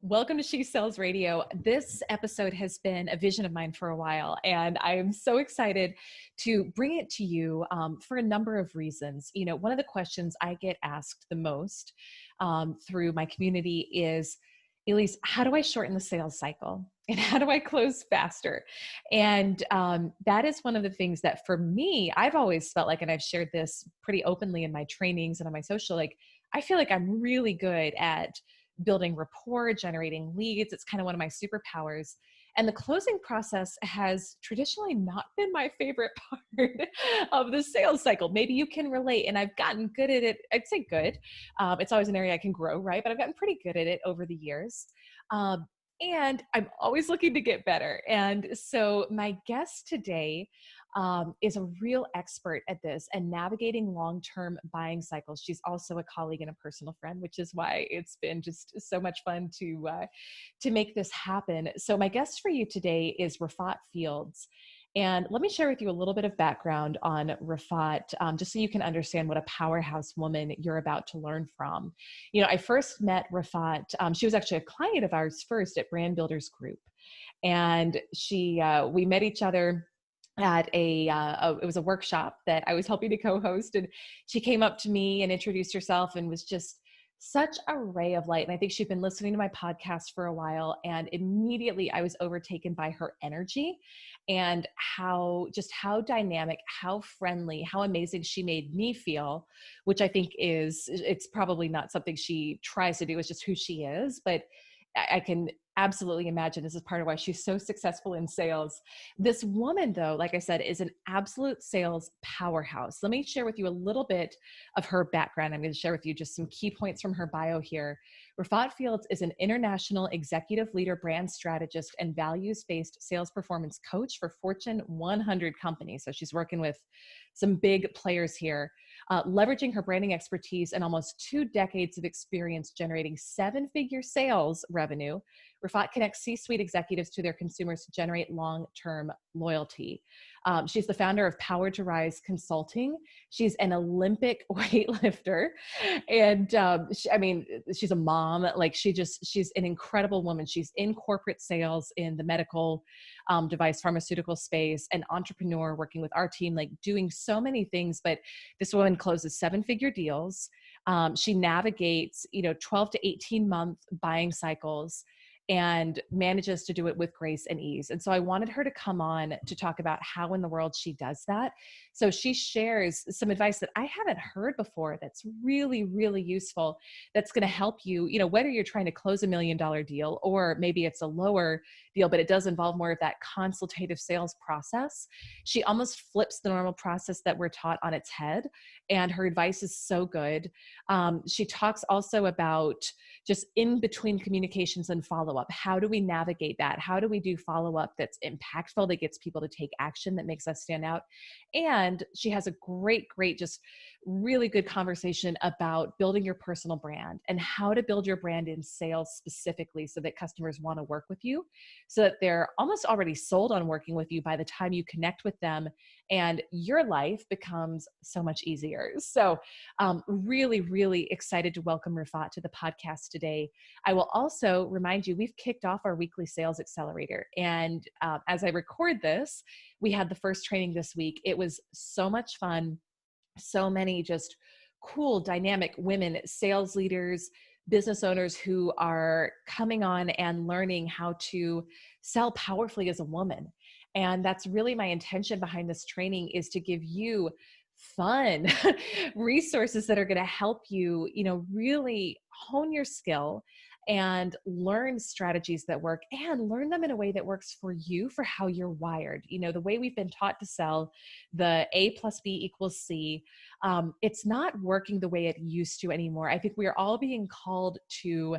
Welcome to She Sells Radio. This episode has been a vision of mine for a while, and I am so excited to bring it to you for a number of reasons. One of the questions I get asked the most through my community is, Elise, how do I shorten the sales cycle? And how do I close faster? And that is one of the things that for me, I've always felt like, and I've shared this pretty openly in my trainings and on my social, like, I feel like I'm really good at building rapport, generating leads. It's kind of one of my superpowers. And the closing process has traditionally not been my favorite part of the sales cycle. Maybe you can relate, and I've gotten good at it. I'd say good. It's always an area I can grow, right? But I've gotten pretty good at it over the years. And I'm always looking to get better. And so my guest today is a real expert at this and navigating long-term buying cycles. She's also a colleague and a personal friend, which is why it's been just so much fun to make this happen. So my guest for you today is Rafat Fields. And let me share with you a little bit of background on Rafat, just so you can understand what a powerhouse woman you're about to learn from. I first met Rafat. She was actually a client of ours first at Brand Builders Group. And we met each other at it was a workshop that I was helping to co-host, and she came up to me and introduced herself and was just such a ray of light. And I think she'd been listening to my podcast for a while, and immediately I was overtaken by her energy and how dynamic, how friendly, how amazing she made me feel, which I think it's probably not something she tries to do, it's just who she is. But I can absolutely imagine this is part of why she's so successful in sales. This woman, though, like I said, is an absolute sales powerhouse. Let me share with you a little bit of her background. I'm going to share with you just some key points from her bio here. Rafat Fields is an international executive leader, brand strategist, and values-based sales performance coach for Fortune 100 companies. So she's working with some big players here. Leveraging her branding expertise and almost 2 decades of experience generating 7-figure sales revenue, Rafat connects C-suite executives to their consumers to generate long-term loyalty. She's the founder of Power to Rise Consulting. She's an Olympic weightlifter, and she's a mom. Like she's an incredible woman. She's in corporate sales in the medical device pharmaceutical space, an entrepreneur working with our team, like doing so many things. But this woman closes 7-figure deals. She navigates, 12 to 18 month buying cycles and manages to do it with grace and ease. And so I wanted her to come on to talk about how in the world she does that. So she shares some advice that I haven't heard before that's really, really useful, that's going to help you, whether you're trying to close $1 million deal or maybe it's a lower deal, but it does involve more of that consultative sales process. She almost flips the normal process that we're taught on its head, and her advice is so good. She talks also about just in between communications and follow-up. How do we navigate that? How do we do follow-up that's impactful, that gets people to take action, that makes us stand out? And she has a great, just really good conversation about building your personal brand and how to build your brand in sales specifically so that customers want to work with you, so that they're almost already sold on working with you by the time you connect with them, and your life becomes so much easier. So really, really excited to welcome Rafat to the podcast today. I will also remind you, we've kicked off our weekly sales accelerator. And as I record this, we had the first training this week. It was so much fun. So many just cool, dynamic women, sales leaders, business owners who are coming on and learning how to sell powerfully as a woman. And that's really my intention behind this training, is to give you fun resources that are going to help you, really hone your skill and learn strategies that work, and learn them in a way that works for you, for how you're wired. The way we've been taught to sell, the A plus B equals C, it's not working the way it used to anymore. I think we are all being called to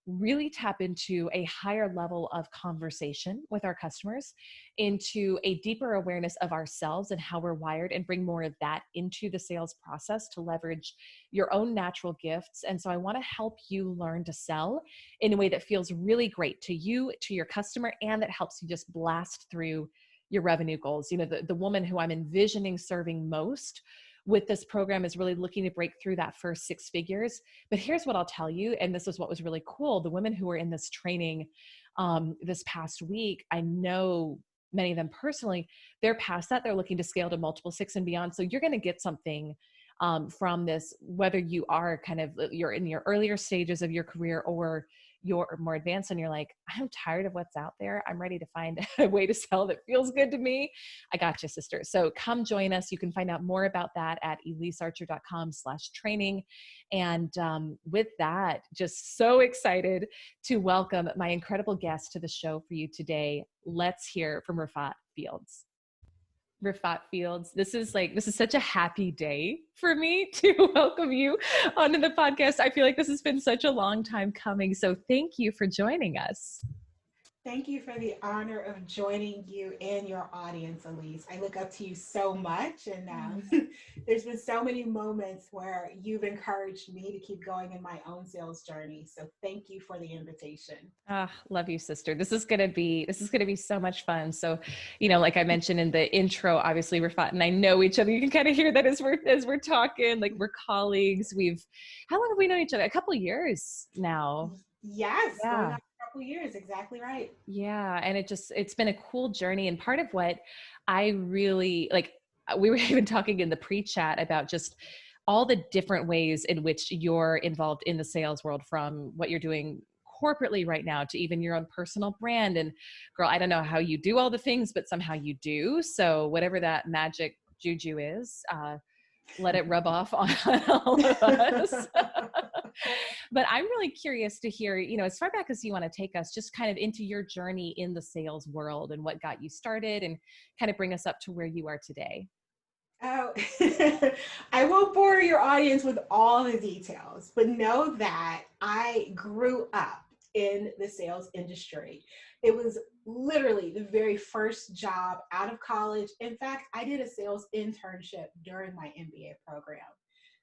really tap into a higher level of conversation with our customers, into a deeper awareness of ourselves and how we're wired, and bring more of that into the sales process to leverage your own natural gifts. And so I want to help you learn to sell in a way that feels really great to you, to your customer, and that helps you just blast through your revenue goals. The woman who I'm envisioning serving most with this program is really looking to break through that first 6 figures. But here's what I'll tell you, and this is what was really cool. The women who were in this training this past week, I know many of them personally, they're past that. They're looking to scale to multiple 6 and beyond. So you're going to get something from this, whether you are you're in your earlier stages of your career or you're more advanced and you're like, I'm tired of what's out there. I'm ready to find a way to sell that feels good to me. I got you, sister. So come join us. You can find out more about that at elisearcher.com/training. And with that, just so excited to welcome my incredible guest to the show for you today. Let's hear from Rafat Fields. Rafat Fields, this is such a happy day for me to welcome you onto the podcast. I feel like this has been such a long time coming. So thank you for joining us. Thank you for the honor of joining you and your audience, Elise. I look up to you so much, and there's been so many moments where you've encouraged me to keep going in my own sales journey. So thank you for the invitation. Love you, sister. This is gonna be so much fun. So, like I mentioned in the intro, obviously Rafat and I know each other. You can kind of hear that as we're talking. Like, we're colleagues. How long have we known each other? A couple of years now. Yes. Yeah. Going on a couple of years. Exactly right. Yeah. And it's been a cool journey. And part of what I really like, we were even talking in the pre-chat about just all the different ways in which you're involved in the sales world, from what you're doing corporately right now to even your own personal brand. And girl, I don't know how you do all the things, but somehow you do. So whatever that magic juju is, let it rub off on all of us. But I'm really curious to hear, as far back as you want to take us, just kind of into your journey in the sales world and what got you started, and kind of bring us up to where you are today. Oh, I won't bore your audience with all the details, but know that I grew up in the sales industry. It was literally the very first job out of college. In fact, I did a sales internship during my MBA program.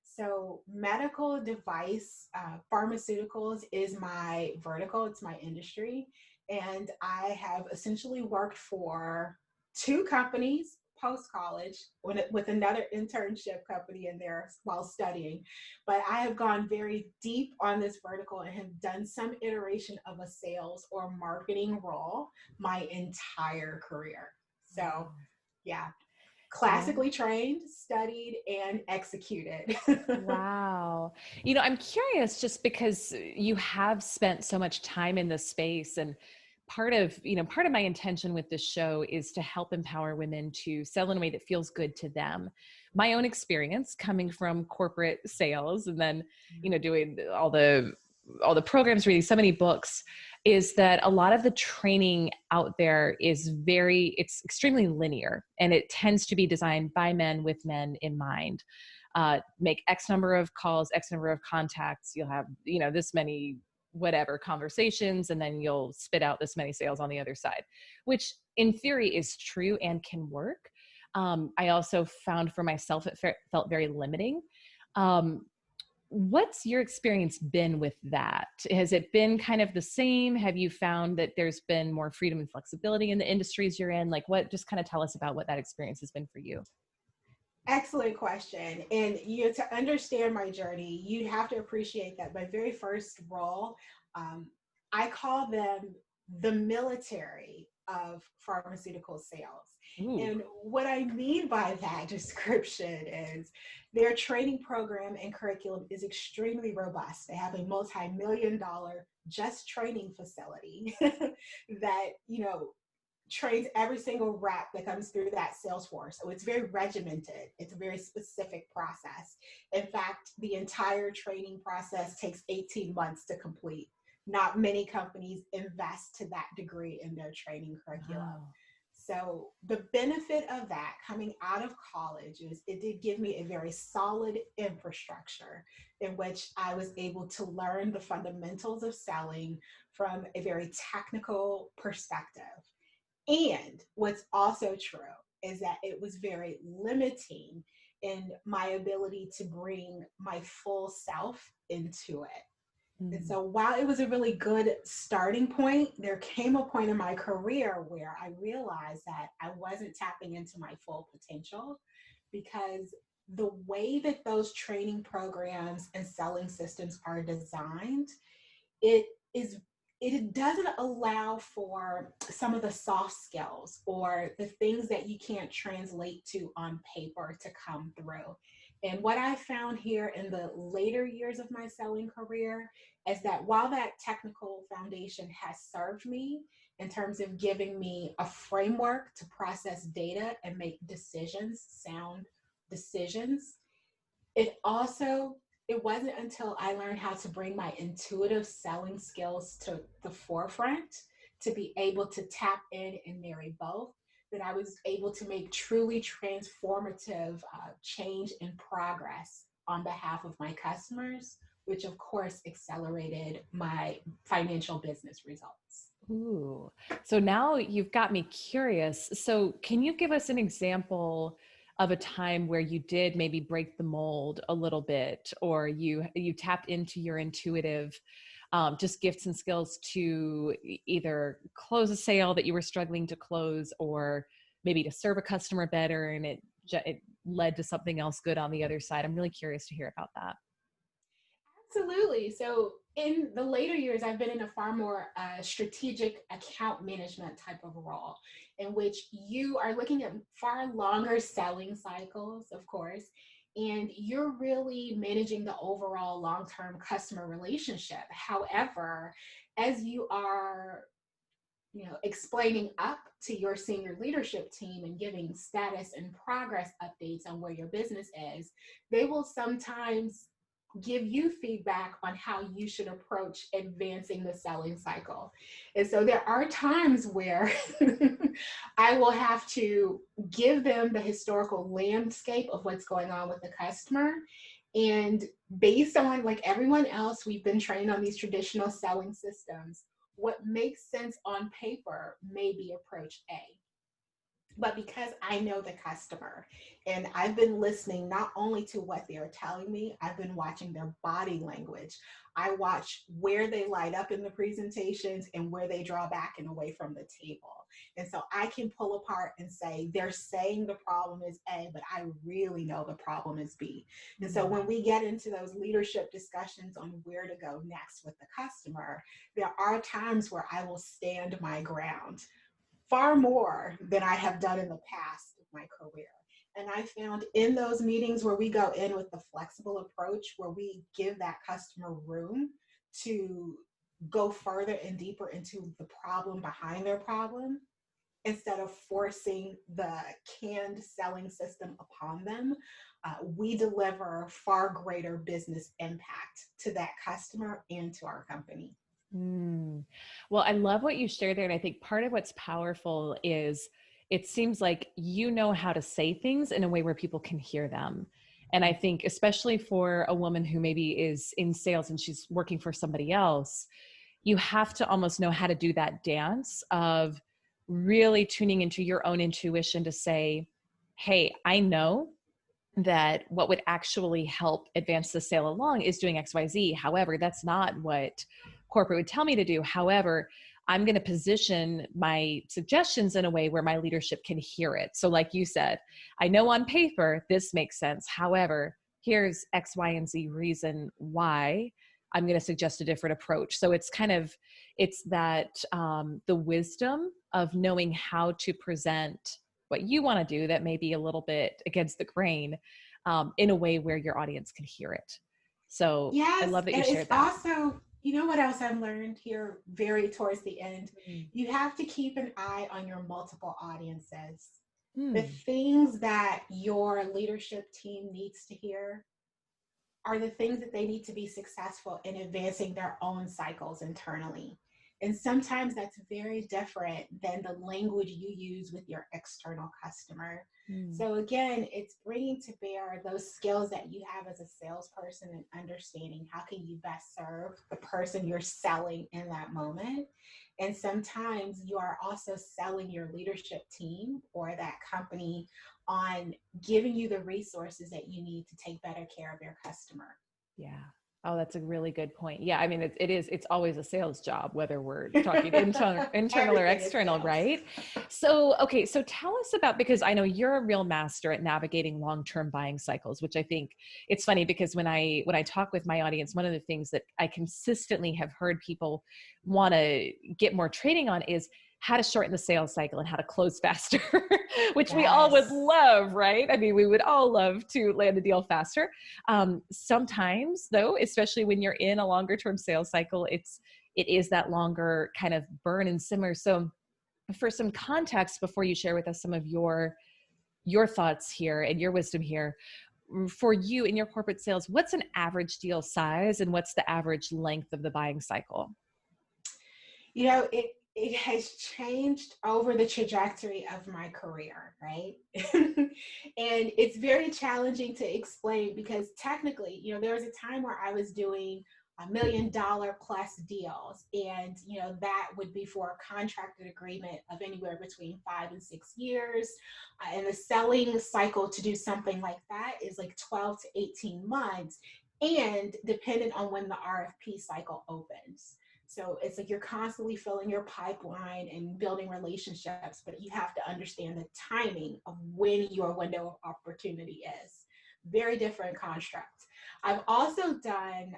So medical device, pharmaceuticals is my vertical, it's my industry. And I have essentially worked for 2 companies post-college with another internship company in there while studying. But I have gone very deep on this vertical and have done some iteration of a sales or marketing role my entire career. So yeah. Classically trained, studied, and executed. Wow. I'm curious just because you have spent so much time in this space, and part of my intention with this show is to help empower women to sell in a way that feels good to them. My own experience coming from corporate sales and then, doing all the programs, reading so many books, is that a lot of the training out there is it's extremely linear, and it tends to be designed by men with men in mind. Make X number of calls, X number of contacts. You'll have, this many whatever conversations, and then you'll spit out this many sales on the other side, which in theory is true and can work. I also found for myself, it felt very limiting. What's your experience been with that? Has it been kind of the same? Have you found that there's been more freedom and flexibility in the industries you're in? Just kind of tell us about what that experience has been for you. Excellent question. And to understand my journey, you have to appreciate that my very first role, I call them the military of pharmaceutical sales. Ooh. And what I mean by that description is their training program and curriculum is extremely robust. They have a multi-million-dollar just training facility that, trains every single rep that comes through that sales force. So it's very regimented. It's a very specific process. In fact, the entire training process takes 18 months to complete. Not many companies invest to that degree in their training curriculum. Wow. So the benefit of that coming out of college is it did give me a very solid infrastructure in which I was able to learn the fundamentals of selling from a very technical perspective. And what's also true is that it was very limiting in my ability to bring my full self into it. Mm. And so while it was a really good starting point, there came a point in my career where I realized that I wasn't tapping into my full potential because the way that those training programs and selling systems are designed, it is it doesn't allow for some of the soft skills or the things that you can't translate to on paper to come through. And what I found here in the later years of my selling career is that while that technical foundation has served me in terms of giving me a framework to process data and make decisions, sound decisions, it wasn't until I learned how to bring my intuitive selling skills to the forefront to be able to tap in and marry both that I was able to make truly transformative change and progress on behalf of my customers, which of course accelerated my financial business results. Ooh. So now you've got me curious. So can you give us an example of a time where you did maybe break the mold a little bit, or you tapped into your intuitive just gifts and skills to either close a sale that you were struggling to close, or maybe to serve a customer better, and it led to something else good on the other side? I'm really curious to hear about that. Absolutely. So in the later years, I've been in a far more strategic account management type of role in which you are looking at far longer selling cycles, of course, and you're really managing the overall long-term customer relationship. However, as you are explaining up to your senior leadership team and giving status and progress updates on where your business is, they will sometimes give you feedback on how you should approach advancing the selling cycle. And so there are times where I will have to give them the historical landscape of what's going on with the customer. And based on, like everyone else, we've been trained on these traditional selling systems. What makes sense on paper may be approach A. But because I know the customer and I've been listening not only to what they're telling me, I've been watching their body language. I watch where they light up in the presentations and where they draw back and away from the table. And so I can pull apart and say, they're saying the problem is A, but I really know the problem is B. And so when we get into those leadership discussions on where to go next with the customer, there are times where I will stand my ground far more than I have done in the past of my career. And I found in those meetings where we go in with the flexible approach, where we give that customer room to go further and deeper into the problem behind their problem, instead of forcing the canned selling system upon them, we deliver far greater business impact to that customer and to our company. Mm. Well, I love what you shared there. And I think part of what's powerful is it seems like you know how to say things in a way where people can hear them. And I think, especially for a woman who maybe is in sales and she's working for somebody else, you have to almost know how to do that dance of really tuning into your own intuition to say, hey, I know that what would actually help advance the sale along is doing XYZ. However, that's not what corporate would tell me to do. However, I'm going to position my suggestions in a way where my leadership can hear it. So like you said, I know on paper this makes sense. However, here's X, Y, and Z reason why I'm going to suggest a different approach. So it's that the wisdom of knowing how to present what you want to do that may be a little bit against the grain, in a way where your audience can hear it. So I Yes, love that you and it's shared that. also, you know what else I've learned here very towards the end? Mm. You have to keep an eye on your multiple audiences. The Hmm. things that your leadership team needs to hear are the things that they need to be successful in advancing their own cycles internally. And sometimes that's very different than the language you use with your external customer. Hmm. So, again, it's bringing to bear those skills that you have as a salesperson and understanding how can you best serve the person you're selling in that moment. And sometimes you are also selling your leadership team or that company on giving you the resources that you need to take better care of your customer. Yeah. Oh, that's a really good point. Yeah, I mean, it's always a sales job, whether we're talking internal or Everything is external, sales. right? So, okay, so tell us about, because I know you're a real master at navigating long-term buying cycles, which I think it's funny because when I talk with my audience, one of the things that I consistently have heard people want to get more training on is how to shorten the sales cycle and how to close faster, which we all would Yes. love, right? I mean, we would all love to land a deal faster. Sometimes though, especially when you're in a longer term sales cycle, it is that longer kind of burn and simmer. So for some context, before you share with us some of your thoughts here and your wisdom here, for you in your corporate sales, what's an average deal size and what's the average length of the buying cycle? It has changed over the trajectory of my career, right? And it's very challenging to explain because technically, there was a time where I was doing $1 million plus deals, and that would be for a contracted agreement of anywhere between 5 and 6 years, and the selling cycle to do something like that is like 12 to 18 months, and dependent on when the RFP cycle opens. So it's like you're constantly filling your pipeline and building relationships, but you have to understand the timing of when your window of opportunity is. Very different construct. I've also done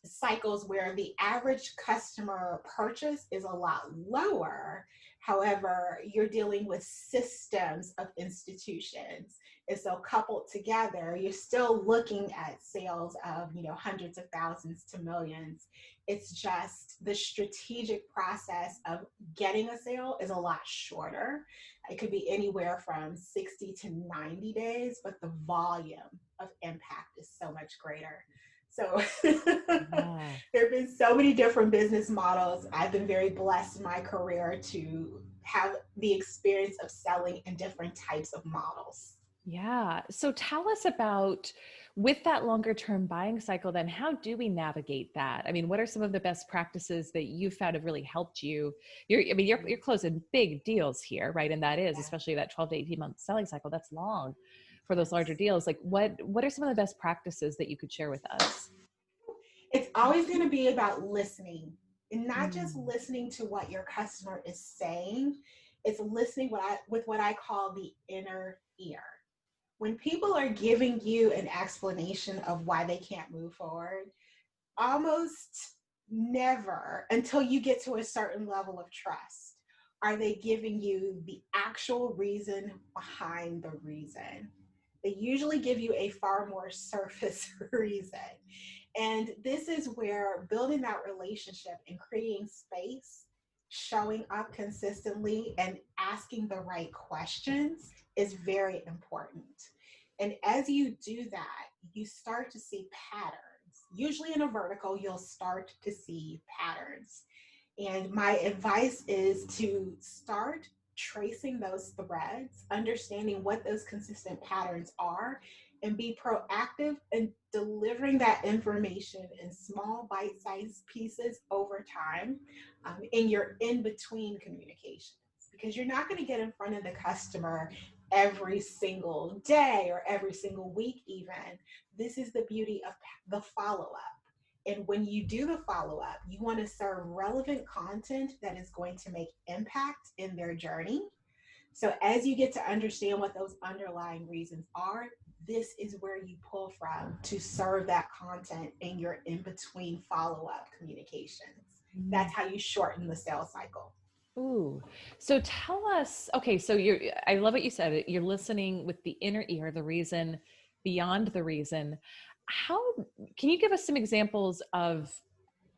cycles where the average customer purchase is a lot lower. However, you're dealing with systems of institutions. And so coupled together, you're still looking at sales of, hundreds of thousands to millions. It's just the strategic process of getting a sale is a lot shorter. It could be anywhere from 60 to 90 days, but the volume of impact is so much greater. So Yeah. there have been so many different business models. I've been very blessed in my career to have the experience of selling in different types of models. Yeah. So tell us about, with that longer term buying cycle, then how do we navigate that? I mean, what are some of the best practices that you found have really helped you? You're closing big deals here, right? And that is, Yeah. especially that 12 to 18 month selling cycle, that's long for those larger Yes. deals. Like what are some of the best practices that you could share with us? It's always going to be about listening, and not just Mm. listening to what your customer is saying. It's listening with what I call the inner ear. When people are giving you an explanation of why they can't move forward, almost never until you get to a certain level of trust are they giving you the actual reason behind the reason. They usually give you a far more surface reason. And this is where building that relationship and creating space, showing up consistently, and asking the right questions is very important. And as you do that, you start to see patterns. Usually in a vertical, you'll start to see patterns. And my advice is to start tracing those threads, understanding what those consistent patterns are, and be proactive in delivering that information in small bite-sized pieces over time, in your in-between communications. Because you're not going to get in front of the customer every single day or every single week even. This is the beauty of the follow-up. And when you do the follow up, you want to serve relevant content that is going to make impact in their journey. So, as you get to understand what those underlying reasons are, this is where you pull from to serve that content in your in between follow up communications. That's how you shorten the sales cycle. Ooh, so tell us, okay, so I love what you said. You're listening with the inner ear, the reason beyond the reason. How, can you give us some examples of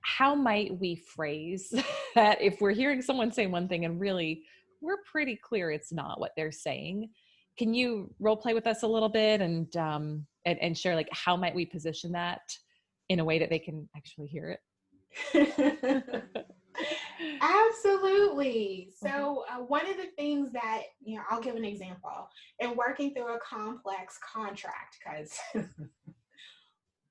how might we phrase that if we're hearing someone say one thing and really we're pretty clear it's not what they're saying? Can you role play with us a little bit and share like how might we position that in a way that they can actually hear it? Absolutely. So, one of the things that, I'll give an example in working through a complex contract, because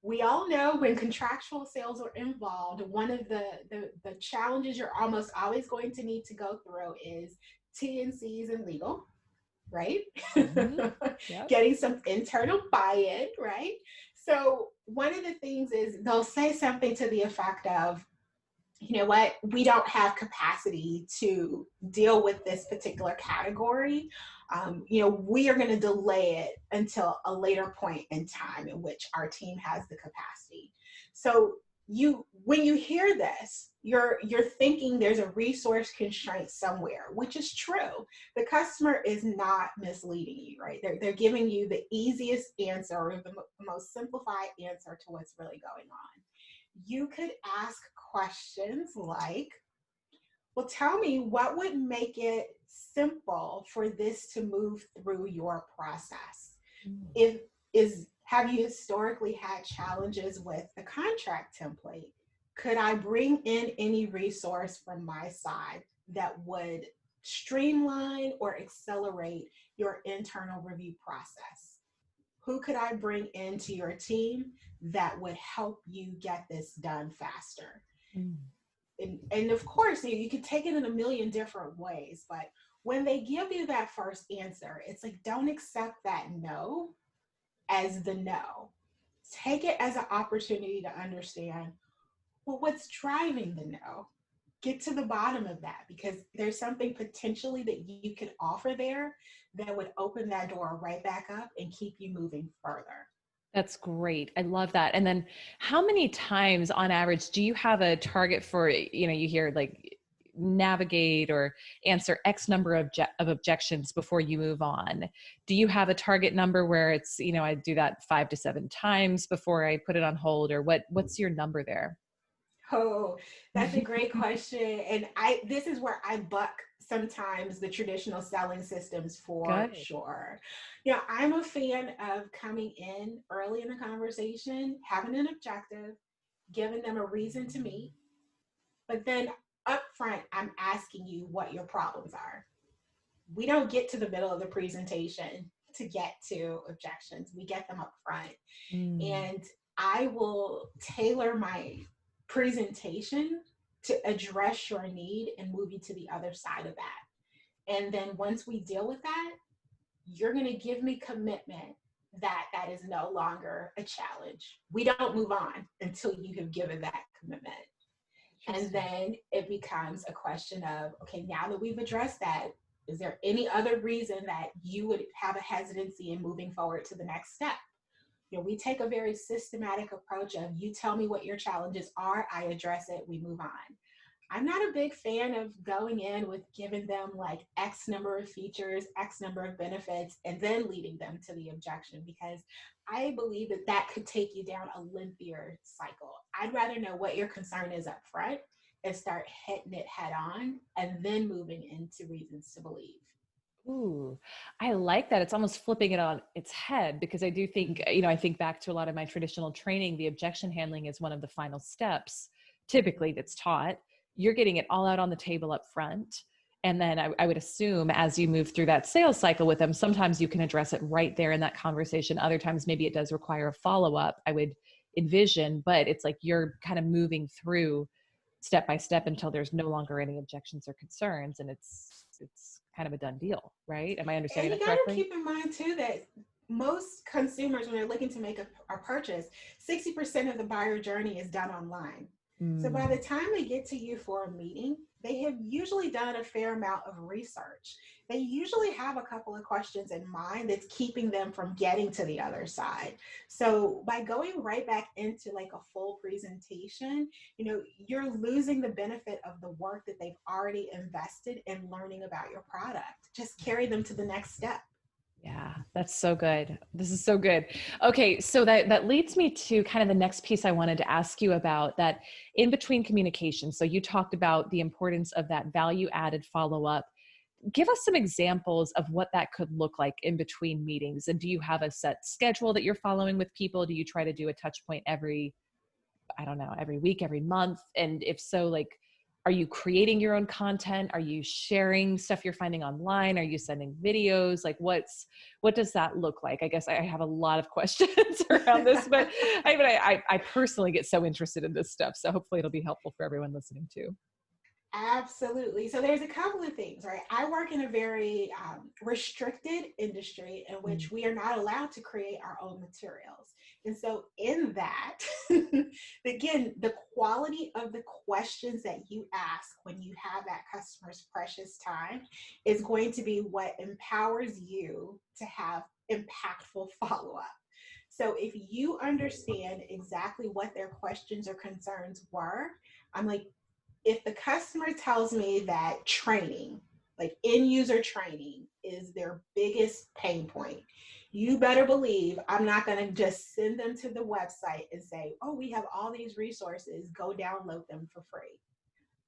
we all know when contractual sales are involved, one of the challenges you're almost always going to need to go through is T&Cs and legal, right? Mhm. Yep. Getting some internal buy-in, right? So one of the things is they'll say something to the effect of, you know what, we don't have capacity to deal with this particular category. We are going to delay it until a later point in time in which our team has the capacity. So when you hear this, you're thinking there's a resource constraint somewhere, which is true. The customer is not misleading you, right? They're giving you the easiest answer or the most simplified answer to what's really going on. You could ask questions like, well, tell me what would make it simple for this to move through your process. If is Have you historically had challenges with the contract template? Could I bring in any resource from my side that would streamline or accelerate your internal review process? Who could I bring into your team that would help you get this done faster? Mm. And of course, you could take it in a million different ways, but when they give you that first answer, it's like, don't accept that no as the no. Take it as an opportunity to understand, well, what's driving the no? Get to the bottom of that, because there's something potentially that you could offer there that would open that door right back up and keep you moving further. That's great. I love that. And then how many times on average do you have a target for, you hear like navigate or answer X number of objections before you move on? Do you have a target number where it's, I do that 5 to 7 times before I put it on hold, or what's your number there? Oh, that's a great question. And this is where I buck sometimes the traditional selling systems for Good. sure. I'm a fan of coming in early in the conversation, having an objective, giving them a reason to meet, but then up front, I'm asking you what your problems are. We don't get to the middle of the presentation to get to objections. We get them up front. Mm. And I will tailor my presentation to address your need and move you to the other side of that. And then once we deal with that, you're going to give me commitment that that is no longer a challenge. We don't move on until you have given that commitment. And then it becomes a question of, okay, now that we've addressed that, is there any other reason that you would have a hesitancy in moving forward to the next step? We take a very systematic approach of, you tell me what your challenges are, I address it, we move on. I'm not a big fan of going in with giving them like X number of features, X number of benefits, and then leading them to the objection, because I believe that that could take you down a lengthier cycle. I'd rather know what your concern is up front and start hitting it head on, and then moving into reasons to believe. Ooh, I like that. It's almost flipping it on its head, because I do think, I think back to a lot of my traditional training, the objection handling is one of the final steps typically that's taught. You're getting it all out on the table up front. And then I would assume as you move through that sales cycle with them, sometimes you can address it right there in that conversation. Other times, maybe it does require a follow-up, I would envision, but it's like you're kind of moving through step by step until there's no longer any objections or concerns. And it's kind of a done deal, right? Am I understanding that correctly? And you got to keep in mind too that most consumers, when they're looking to make a purchase, 60% of the buyer journey is done online. So by the time they get to you for a meeting, they have usually done a fair amount of research. They usually have a couple of questions in mind that's keeping them from getting to the other side. So by going right back into like a full presentation, you're losing the benefit of the work that they've already invested in learning about your product. Just carry them to the next step. Yeah, that's so good. This is so good. Okay, so that leads me to kind of the next piece I wanted to ask you about, that in between communication. So you talked about the importance of that value added follow-up. Give us some examples of what that could look like in between meetings. And do you have a set schedule that you're following with people? Do you try to do a touch point every week, every month? And if so, like, are you creating your own content? Are you sharing stuff you're finding online? Are you sending videos? Like what does that look like? I guess I have a lot of questions around this, but I personally get so interested in this stuff. So hopefully it'll be helpful for everyone listening too. Absolutely. So there's a couple of things, right? I work in a very restricted industry in Mm. which we are not allowed to create our own materials. And so in that, again, the quality of the questions that you ask when you have that customer's precious time is going to be what empowers you to have impactful follow-up. So if you understand exactly what their questions or concerns were, I'm like, if the customer tells me that training, like end user training, is their biggest pain point, you better believe I'm not going to just send them to the website and say, oh, we have all these resources, go download them for free.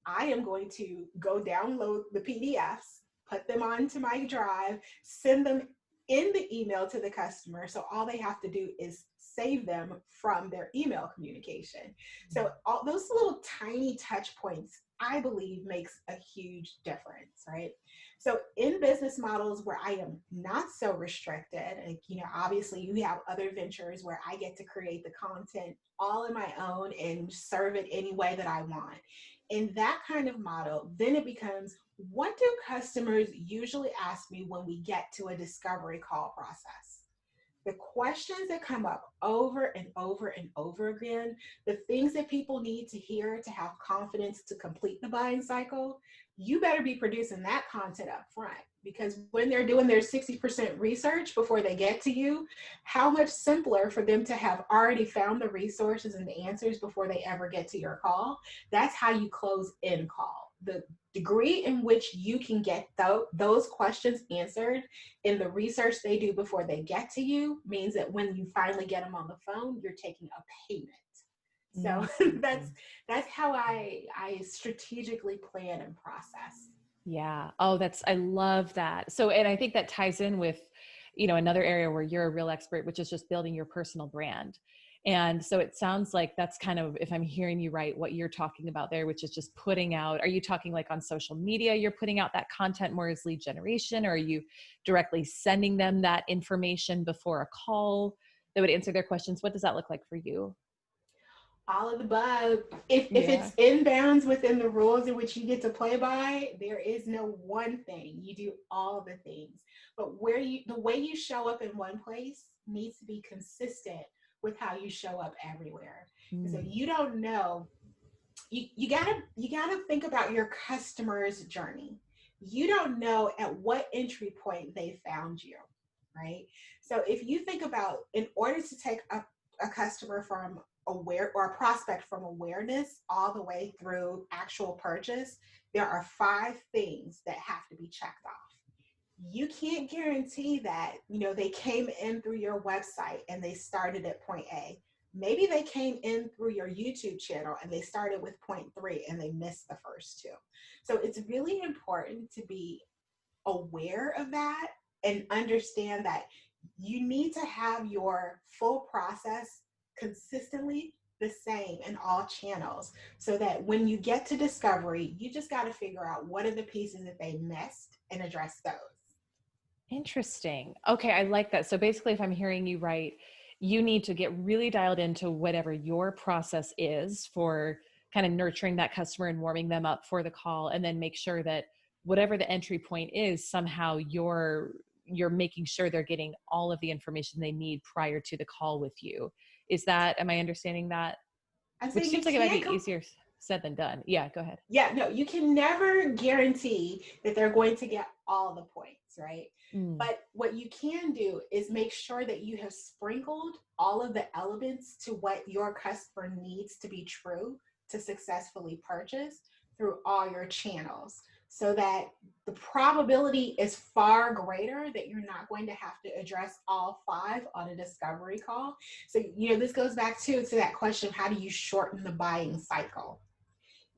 I am going to go download the PDFs, put them onto my drive, send them in the email to the customer. So all they have to do is save them from their email communication. So all those little tiny touch points, I believe, makes a huge difference, right? So in business models where I am not so restricted, and obviously you have other ventures where I get to create the content all on my own and serve it any way that I want. In that kind of model, then it becomes, what do customers usually ask me when we get to a discovery call process? The questions that come up over and over and over again, the things that people need to hear to have confidence to complete the buying cycle, you better be producing that content up front, because when they're doing their 60% research before they get to you, how much simpler for them to have already found the resources and the answers before they ever get to your call. That's how you close in call. The degree in which you can get those questions answered in the research they do before they get to you means that when you finally get them on the phone, you're taking a payment. So that's how I strategically plan and process. Yeah. Oh, I love that. So, and I think that ties in with, another area where you're a real expert, which is just building your personal brand. And so it sounds like that's kind of, if I'm hearing you right, what you're talking about there, which is just putting out, are you talking like on social media, you're putting out that content more as lead generation, or are you directly sending them that information before a call that would answer their questions? What does that look like for you? All of the above. If Yeah. it's inbounds within the rules in which you get to play by, there is no one thing. You do all the things. But the way you show up in one place needs to be consistent with how you show up everywhere. And so you don't know, you gotta think about your customer's journey. You don't know at what entry point they found you, right? So if you think about, in order to take a customer from aware, or a prospect from awareness all the way through actual purchase, there are 5 things that have to be checked off. You can't guarantee that, they came in through your website and they started at point A. Maybe they came in through your YouTube channel and they started with point 3 and they missed the first 2. So it's really important to be aware of that and understand that you need to have your full process consistently the same in all channels, so that when you get to discovery, you just got to figure out what are the pieces that they missed and address those. Interesting. Okay, I like that. So basically, if I'm hearing you right, you need to get really dialed into whatever your process is for kind of nurturing that customer and warming them up for the call, and then make sure that whatever the entry point is, somehow you're making sure they're getting all of the information they need prior to the call with you. Am I understanding that? I'm Which saying you seems like it might can't be easier said than done. Yeah, go ahead. Yeah, no, you can never guarantee that they're going to get all the points, right? Mm. But what you can do is make sure that you have sprinkled all of the elements to what your customer needs to be true to successfully purchase through all your channels, so that the probability is far greater that you're not going to have to address all 5 on a discovery call. So, this goes back to that question of how do you shorten the buying cycle?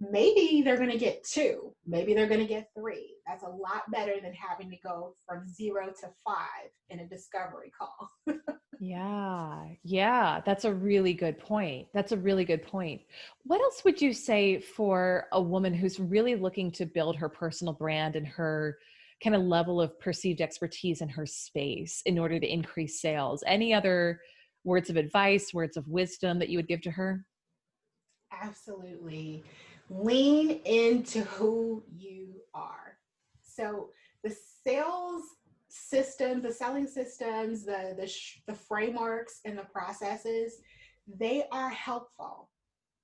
Maybe they're going to get 2, maybe they're going to get 3. That's a lot better than having to go from 0 to 5 in a discovery call. Yeah, that's a really good point. That's a really good point. What else would you say for a woman who's really looking to build her personal brand and her kind of level of perceived expertise in her space in order to increase sales? Any other words of advice, words of wisdom that you would give to her? Absolutely. Lean into who you are. So the sales systems, the selling systems, the frameworks and the processes, they are helpful.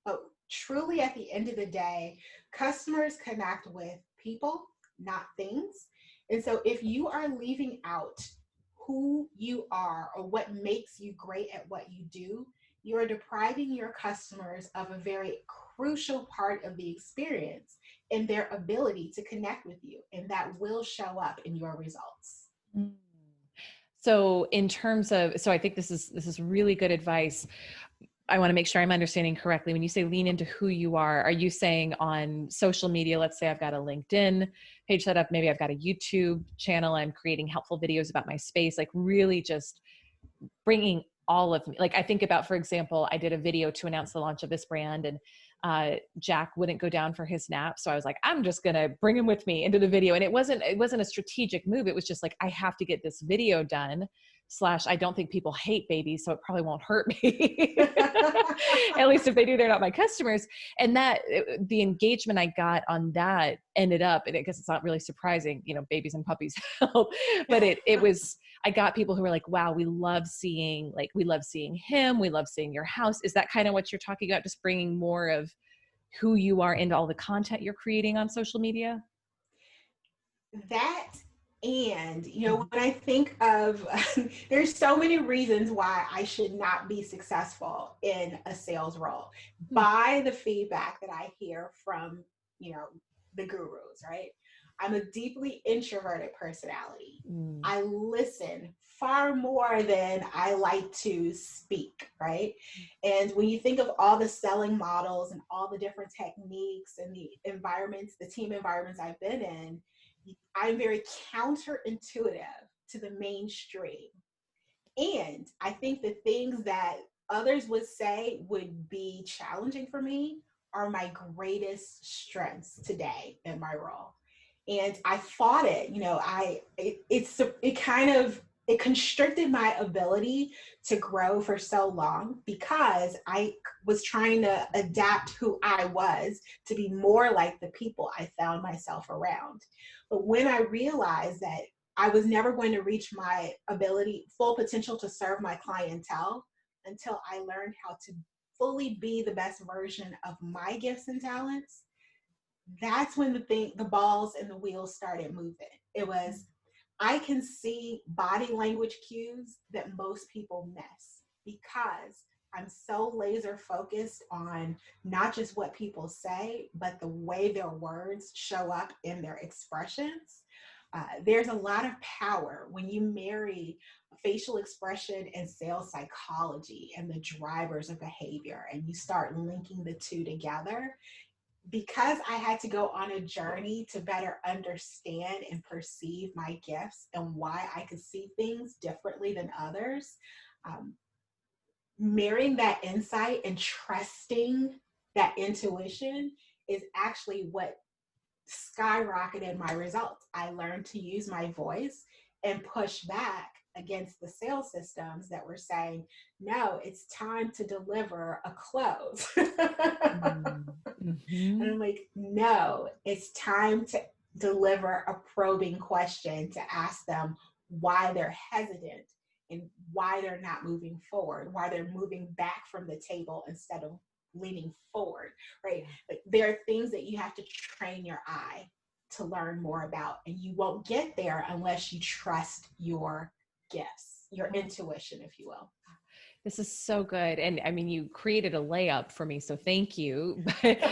But truly at the end of the day, customers connect with people, not things. And so if you are leaving out who you are or what makes you great at what you do, you are depriving your customers of a very crucial part of the experience and their ability to connect with you. And that will show up in your results. Mm. So in terms of, so I think this is really good advice. I want to make sure I'm understanding correctly. When you say lean into who you are you saying on social media, let's say I've got a LinkedIn page set up, maybe I've got a YouTube channel, I'm creating helpful videos about my space, like really just bringing all of me. Like I think about, for example, I did a video to announce the launch of this brand, and Jack wouldn't go down for his nap. So I was like, I'm just going to bring him with me into the video. And it wasn't a strategic move. It was just like, I have to get this video done. / I don't think people hate babies, so it probably won't hurt me. At least if they do, they're not my customers. And the engagement I got on that ended up, and I guess it's not really surprising, babies and puppies help, but it was, I got people who were like, wow, we love seeing him. We love seeing your house. Is that kind of what you're talking about? Just bringing more of who you are into all the content you're creating on social media? That, and, when I think of, there's so many reasons why I should not be successful in a sales role by the feedback that I hear from, the gurus, right? I'm a deeply introverted personality. I listen far more than I like to speak, right? And when you think of all the selling models and all the different techniques and the environments, the team environments I've been in, I'm very counterintuitive to the mainstream. And I think the things that others would say would be challenging for me are my greatest strengths today in my role. And I fought it, it constricted my ability to grow for so long because I was trying to adapt who I was to be more like the people I found myself around. But when I realized that I was never going to reach my full potential to serve my clientele until I learned how to fully be the best version of my gifts and talents, that's when the balls and the wheels started moving. It was, I can see body language cues that most people miss because I'm so laser focused on not just what people say, but the way their words show up in their expressions. There's a lot of power when you marry facial expression and sales psychology and the drivers of behavior, and you start linking the two together. Because I had to go on a journey to better understand and perceive my gifts and why I could see things differently than others, marrying that insight and trusting that intuition is actually what skyrocketed my results. I learned to use my voice and push back against the sales systems that were saying, no, it's time to deliver a close. And I'm like, no, it's time to deliver a probing question to ask them why they're hesitant and why they're not moving forward, why they're moving back from the table instead of leaning forward, right? But there are things that you have to train your eye to learn more about, and you won't get there unless you trust your gifts, your intuition, if you will. This is so good. And I mean, you created a layup for me, so thank you. But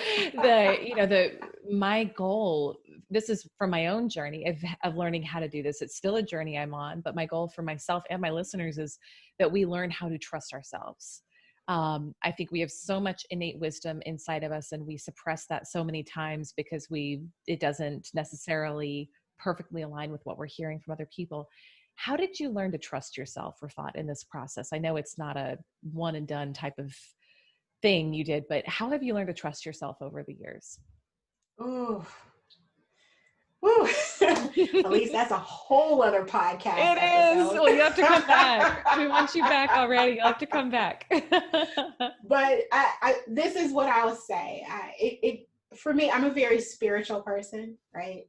my goal, this is from my own journey of learning how to do this. It's still a journey I'm on, but my goal for myself and my listeners is that we learn how to trust ourselves. I think we have so much innate wisdom inside of us, and we suppress that so many times because it doesn't necessarily perfectly align with what we're hearing from other people. How did you learn to trust yourself, Rafat, in this process? I know it's not a one and done type of thing you did, but how have you learned to trust yourself over the years? Ooh. Woo. At least that's a whole other podcast. It episode. Is. Well, you have to come back. We want you back already. You'll have to come back. But this is what I'll say. for me, I'm a very spiritual person, right?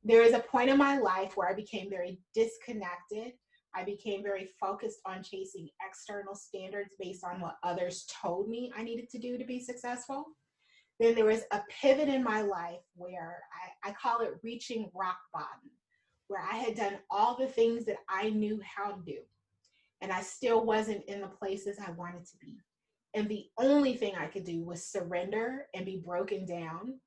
There is a point in my life where I became very disconnected. I became very focused on chasing external standards based on what others told me I needed to do to be successful. Then there was a pivot in my life where I call it reaching rock bottom, where I had done all the things that I knew how to do, and I still wasn't in the places I wanted to be. And the only thing I could do was surrender and be broken down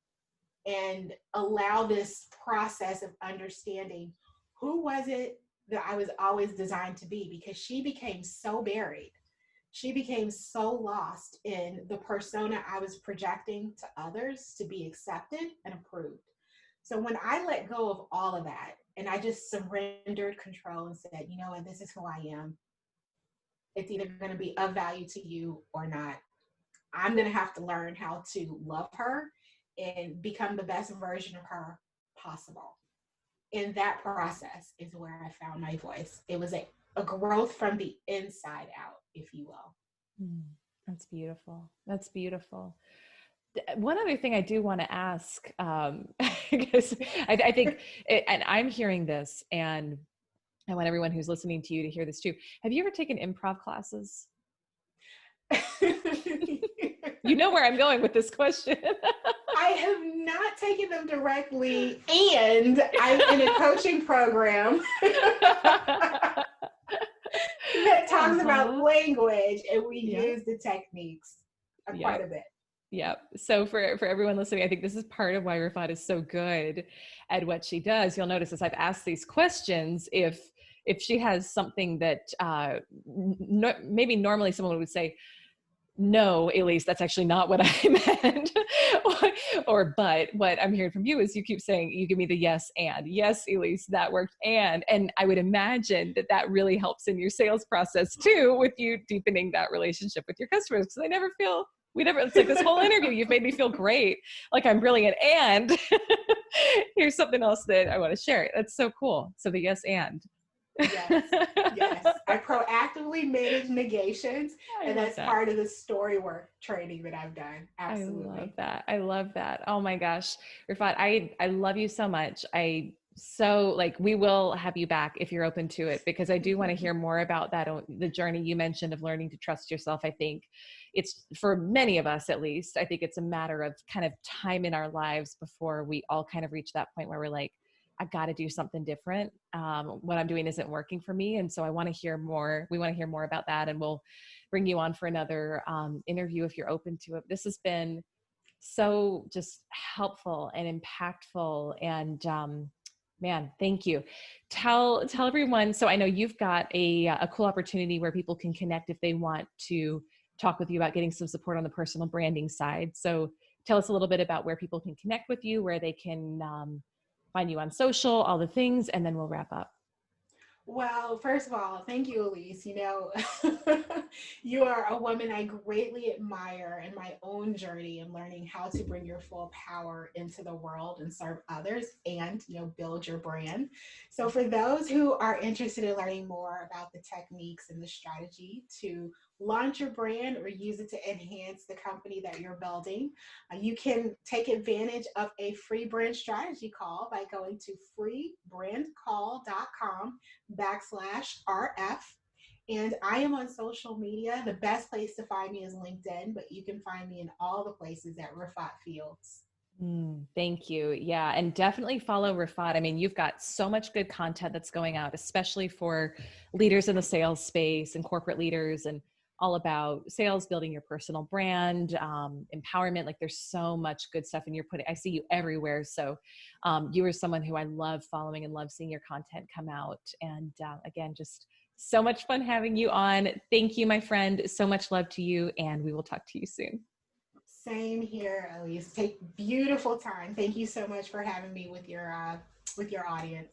and allow this process of understanding who was it that I was always designed to be, because she became so buried. She became so lost in the persona I was projecting to others to be accepted and approved. So when I let go of all of that and I just surrendered control and said, you know what, this is who I am. It's either going to be of value to you or not. I'm going to have to learn how to love her and become the best version of her possible. In that process is where I found my voice. It was a growth from the inside out, if you will. That's beautiful. That's beautiful. One other thing I do want to ask, because I think, and I'm hearing this, and I want everyone who's listening to you to hear this too. Have you ever taken improv classes? You know where I'm going with this question. I have not taken them directly, and I'm in a coaching program that talks about language, and we use the techniques quite a bit. Yeah. So for everyone listening, I think this is part of why Rafat is so good at what she does. You'll notice as I've asked these questions, if she has something that maybe normally someone would say, no, Elise, that's actually not what I meant. But what I'm hearing from you is you keep saying, you give me the yes and. Yes, Elise, that worked. And I would imagine that really helps in your sales process too, with you deepening that relationship with your customers. Because it's like this whole interview, you've made me feel great, like I'm brilliant. And here's something else that I want to share. That's so cool. So the yes and. Yes. I proactively manage negations, and that's part of the story work training that I've done. Absolutely. I love that. Oh my gosh, Rafat, I love you so much. We will have you back if you're open to it, because I do want to hear more about that, the journey you mentioned of learning to trust yourself. I think it's, for many of us at least, I think it's a matter of kind of time in our lives before we all kind of reach that point where we're like, I got to do something different. What I'm doing isn't working for me. And so I want to hear more. We want to hear more about that. And we'll bring you on for another interview if you're open to it. This has been so just helpful and impactful. And man, thank you. Tell everyone. So I know you've got a cool opportunity where people can connect if they want to talk with you about getting some support on the personal branding side. So tell us a little bit about where people can connect with you, where they can find you on social, all the things, and then we'll wrap up. Well, first of all, thank you, Elise. You know, you are a woman I greatly admire in my own journey in learning how to bring your full power into the world and serve others and, build your brand. So for those who are interested in learning more about the techniques and the strategy to launch your brand or use it to enhance the company that you're building, you can take advantage of a free brand strategy call by going to freebrandcall.com/RF. And I am on social media. The best place to find me is LinkedIn, but you can find me in all the places at Rafat Fields. Thank you. Yeah. And definitely follow Rafat. I mean, you've got so much good content that's going out, especially for leaders in the sales space and corporate leaders, and all about sales, building your personal brand, empowerment. Like there's so much good stuff, and I see you everywhere. So you are someone who I love following and love seeing your content come out. And again, just so much fun having you on. Thank you, my friend. So much love to you, and we will talk to you soon. Same here, Elise. Take beautiful time. Thank you so much for having me with your audience.